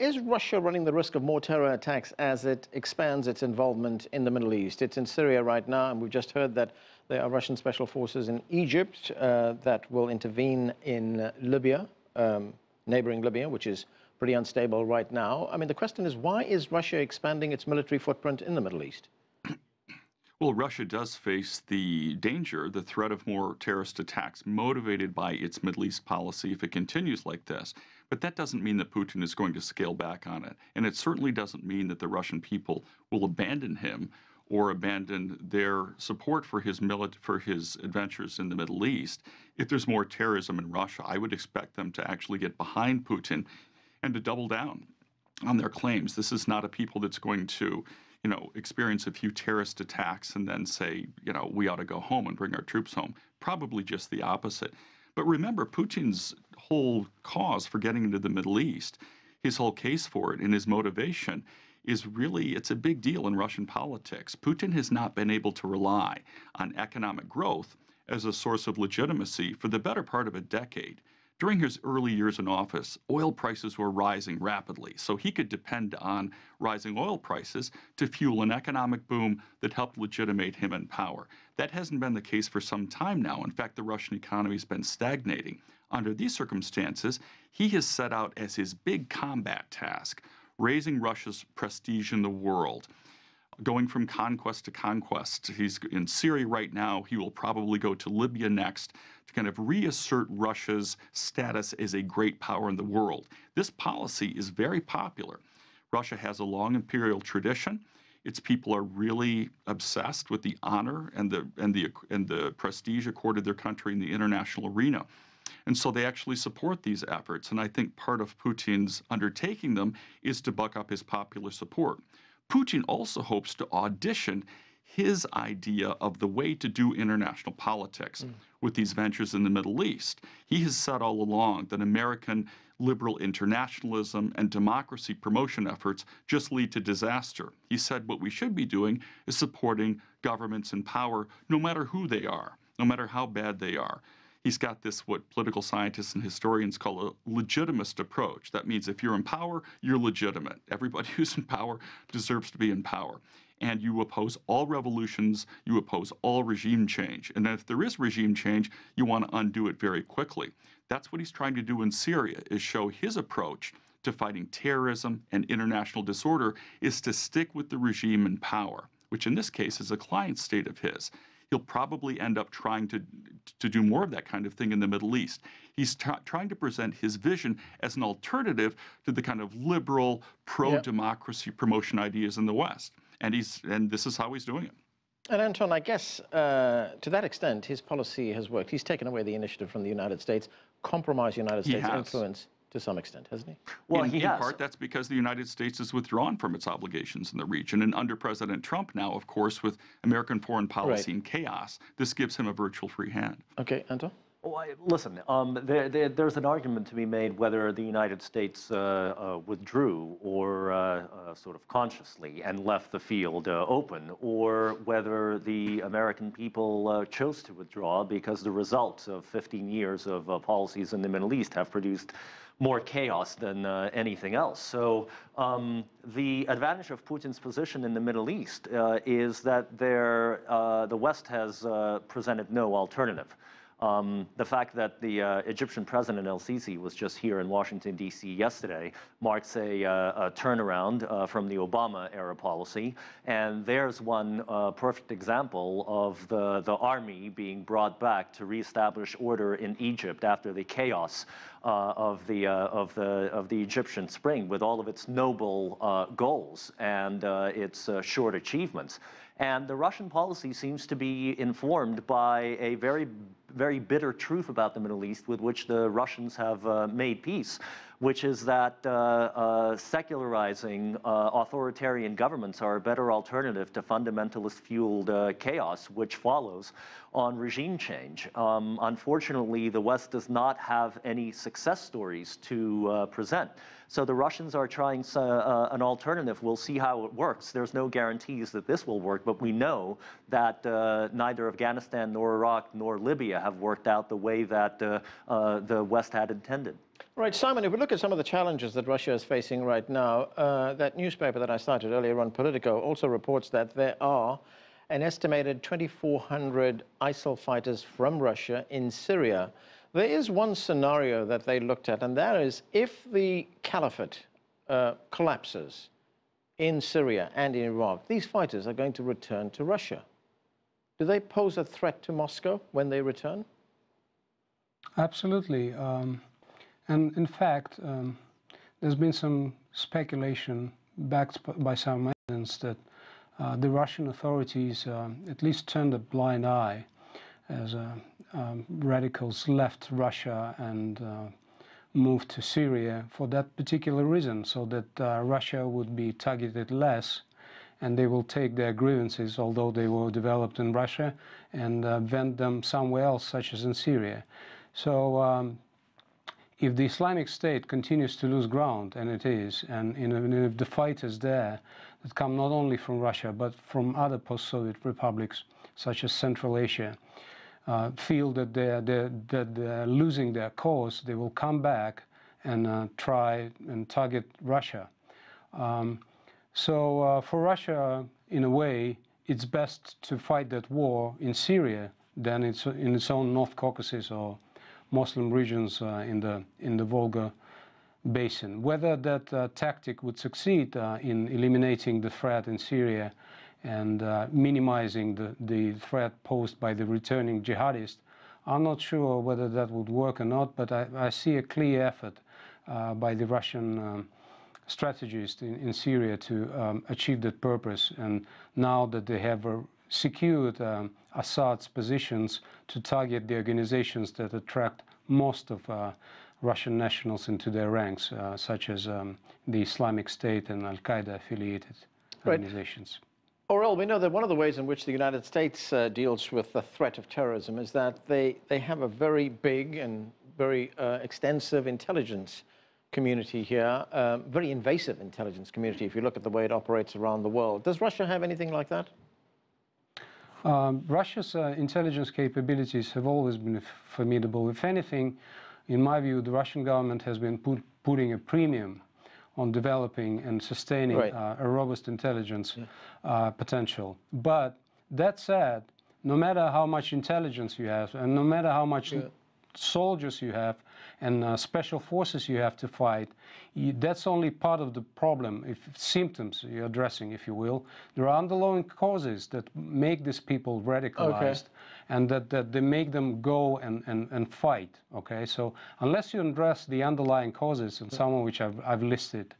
is Russia running the risk of more terror attacks as it expands its involvement in the Middle East? It's in Syria right now, and we've just heard that there are Russian special forces in Egypt that will intervene in Libya, neighboring Libya, which is pretty unstable right now. I mean, the question is, why is Russia expanding its military footprint in the Middle East? Well, Russia does face the danger, the threat of more terrorist attacks motivated by its Middle East policy if it continues like this. But that doesn't mean that Putin is going to scale back on it. And it certainly doesn't mean that the Russian people will abandon him or abandon their support for his adventures in the Middle East. If there's more terrorism in Russia, I would expect them to actually get behind Putin and to double down on their claims. This is not a people that's going to experience a few terrorist attacks and then say, we ought to go home and bring our troops home. Probably just the opposite. But remember, Putin's whole cause for getting into the Middle East, his whole case for it and his motivation is really, it's a big deal in Russian politics. Putin has not been able to rely on economic growth as a source of legitimacy for the better part of a decade. During his early years in office, oil prices were rising rapidly, so he could depend on rising oil prices to fuel an economic boom that helped legitimate him in power. That hasn't been the case for some time now. In fact, the Russian economy has been stagnating. Under these circumstances, he has set out as his big combat task, raising Russia's prestige in the world, going from conquest to conquest. He's in Syria right now. He will probably go to Libya next to kind of reassert Russia's status as a great power in the world. This policy is very popular. Russia has a long imperial tradition. Its people are really obsessed with the honor and the prestige accorded their country in the international arena. And so they actually support these efforts. And I think part of Putin's undertaking them is to buck up his popular support. Putin also hopes to audition his idea of the way to do international politics with these ventures in the Middle East. He has said all along that American liberal internationalism and democracy promotion efforts just lead to disaster. He said what we should be doing is supporting governments in power, no matter who they are, no matter how bad they are. He's got this, what political scientists and historians call a legitimist approach. That means if you're in power, you're legitimate. Everybody who's in power deserves to be in power. And you oppose all revolutions, you oppose all regime change. And if there is regime change, you want to undo it very quickly. That's what he's trying to do in Syria, is show his approach to fighting terrorism and international disorder is to stick with the regime in power, which in this case is a client state of his. He'll probably end up trying to do more of that kind of thing in the Middle East. He's trying to present his vision as an alternative to the kind of liberal, pro-democracy promotion ideas in the West. And this is how he's doing it. And Anton, I guess to that extent, his policy has worked. He's taken away the initiative from the United States, compromised United States influence to some extent, hasn't he? Well, in part, that's because the United States has withdrawn from its obligations in the region. And under President Trump now, of course, with American foreign policy in chaos, this gives him a virtual free hand. Okay, Anton? Well, listen, there's an argument to be made whether the United States withdrew or sort of consciously and left the field open, or whether the American people chose to withdraw because the results of 15 years of policies in the Middle East have produced more chaos than anything else. So the advantage of Putin's position in the Middle East is that the West has presented no alternative. The fact that the Egyptian President El-Sisi was just here in Washington, D.C. yesterday marks a turnaround from the Obama-era policy. And there's one perfect example of the army being brought back to reestablish order in Egypt after the chaos of the Egyptian Spring, with all of its noble goals and its short achievements. And the Russian policy seems to be informed by a very bitter truth about the Middle East, with which the Russians have made peace, which is that secularizing authoritarian governments are a better alternative to fundamentalist-fueled chaos, which follows on regime change. Unfortunately, the West does not have any success stories to present. So the Russians are trying an alternative. We'll see how it works. There's no guarantees that this will work, but we know that neither Afghanistan nor Iraq nor Libya have worked out the way that the West had intended. Right, Simon, if we look at some of the challenges that Russia is facing right now, that newspaper that I cited earlier on, Politico, also reports that there are an estimated 2,400 ISIL fighters from Russia in Syria. There is one scenario that they looked at, and that is if the caliphate collapses in Syria and in Iraq, these fighters are going to return to Russia. Do they pose a threat to Moscow when they return? Absolutely. And in fact, there's been some speculation backed by some evidence that the Russian authorities at least turned a blind eye as radicals left Russia and moved to Syria for that particular reason, so that Russia would be targeted less and they will take their grievances, although they were developed in Russia, and vent them somewhere else, such as in Syria. So if the Islamic State continues to lose ground, and it is, and if the fighters there that come not only from Russia but from other post-Soviet republics, such as Central Asia, feel that they're losing their cause, they will come back and try and target Russia. So for Russia, in a way, it's best to fight that war in Syria than in its own North Caucasus or Muslim regions in the Volga basin. Whether that tactic would succeed in eliminating the threat in Syria and minimizing the threat posed by the returning jihadists, I'm not sure whether that would work or not, but I see a clear effort by the Russian strategists in Syria to achieve that purpose. And now that they have secured Assad's positions, to target the organizations that attract most of Russian nationals into their ranks, such as the Islamic State and Al-Qaeda affiliated organizations. Aurel, we know that one of the ways in which the United States deals with the threat of terrorism is that they have a very big and very extensive intelligence community here, very invasive intelligence community, if you look at the way it operates around the world. Does Russia have anything like that? Russia's intelligence capabilities have always been formidable. If anything, in my view, the Russian government has been putting a premium on developing and sustaining a robust intelligence potential. But that said, no matter how much intelligence you have, and no matter how much soldiers you have and special forces you have to fight, that's only part of the problem, symptoms you're addressing, if you will. There are underlying causes that make these people radicalized and that they make them go and fight, okay? So unless you address the underlying causes, and some of which I've listed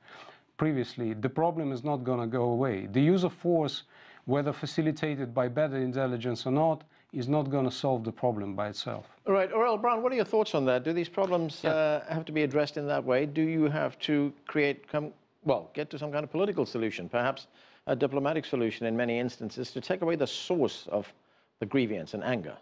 previously, the problem is not going to go away. The use of force, whether facilitated by better intelligence or not, is not going to solve the problem by itself. All right, Aurel, Braun, what are your thoughts on that? Do these problems have to be addressed in that way? Do you have to get to some kind of political solution, perhaps a diplomatic solution in many instances, to take away the source of the grievance and anger?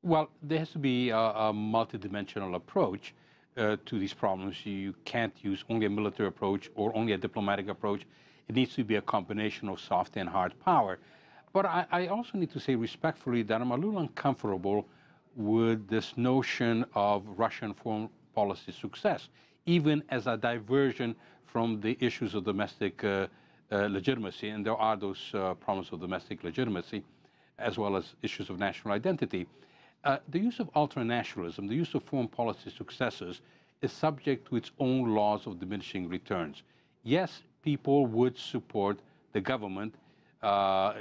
Well, there has to be a multidimensional approach to these problems. You can't use only a military approach or only a diplomatic approach. It needs to be a combination of soft and hard power. But I also need to say respectfully that I'm a little uncomfortable with this notion of Russian foreign policy success, even as a diversion from the issues of domestic legitimacy. And there are those problems of domestic legitimacy, as well as issues of national identity. The use of ultranationalism, the use of foreign policy successes, is subject to its own laws of diminishing returns. Yes, people would support the government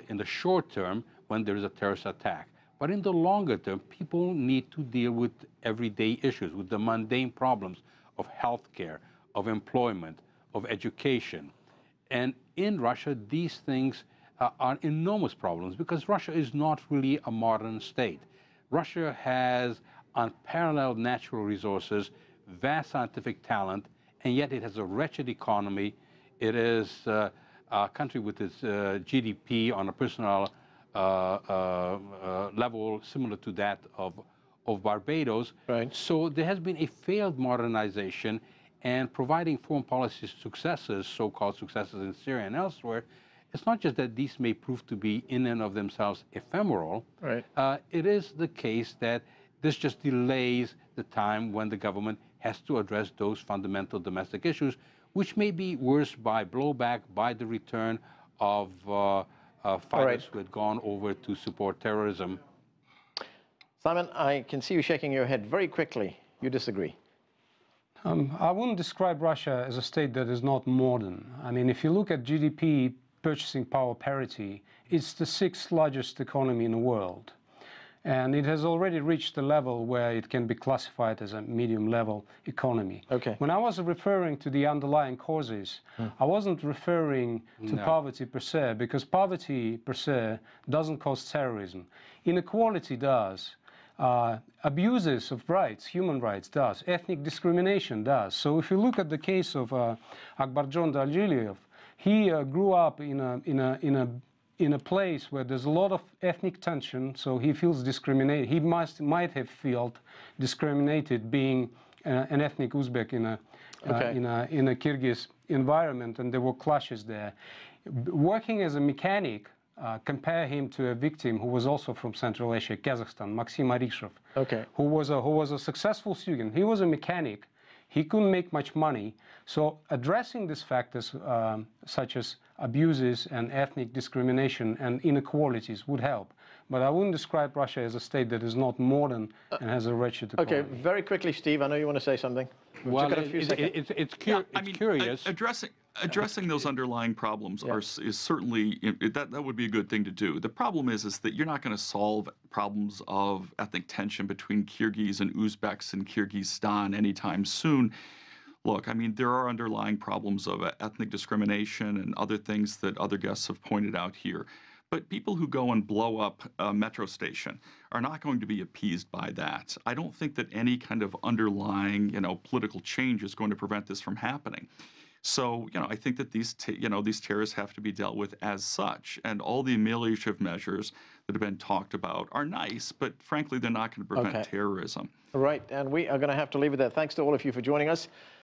in the short term when there is a terrorist attack. But in the longer term, people need to deal with everyday issues, with the mundane problems of healthcare, of employment, of education. And in Russia, these things are enormous problems because Russia is not really a modern state. Russia has unparalleled natural resources, vast scientific talent, and yet it has a wretched economy. It is a country with its GDP on a personal level similar to that of Barbados. Right. So there has been a failed modernization, and providing foreign policy successes, so-called successes in Syria and elsewhere, it's not just that these may prove to be in and of themselves ephemeral. Right. It is the case that This just delays the time when the government has to address those fundamental domestic issues, which may be worse by blowback, by the return of fighters who had gone over to support terrorism. Simon, I can see you shaking your head very quickly. You disagree? I wouldn't describe Russia as a state that is not modern. I mean, if you look at GDP, purchasing power parity, it's the 6th largest economy in the world. And it has already reached a level where it can be classified as a medium-level economy. Okay. When I was referring to the underlying causes, I wasn't referring to poverty per se, because poverty per se doesn't cause terrorism. Inequality does. Abuses of rights, human rights does. Ethnic discrimination does. So if you look at the case of Akbarjon Dalgiliev, he grew up in a place where there's a lot of ethnic tension, so he feels discriminated. He might have felt discriminated being an ethnic Uzbek in a Kyrgyz environment, and there were clashes there. Working as a mechanic, compare him to a victim who was also from Central Asia, Kazakhstan, Maxim Arishov, who was a successful student. He was a mechanic. He couldn't make much money. So addressing these factors, such as abuses and ethnic discrimination and inequalities, would help. But I wouldn't describe Russia as a state that is not modern and has a wretched economy. Okay, very quickly, Steve, I know you want to say something. Well, it's curious. Addressing those underlying problems is certainly, that would be a good thing to do. The problem is that you're not going to solve problems of ethnic tension between Kyrgyz and Uzbeks in Kyrgyzstan anytime soon. Look, I mean, there are underlying problems of ethnic discrimination and other things that other guests have pointed out here. But people who go and blow up a metro station are not going to be appeased by that. I don't think that any kind of underlying, political change is going to prevent this from happening. So, I think that these terrorists have to be dealt with as such. And all the ameliorative measures that have been talked about are nice, but frankly, they're not going to prevent terrorism. Right, and we are going to have to leave it there. Thanks to all of you for joining us.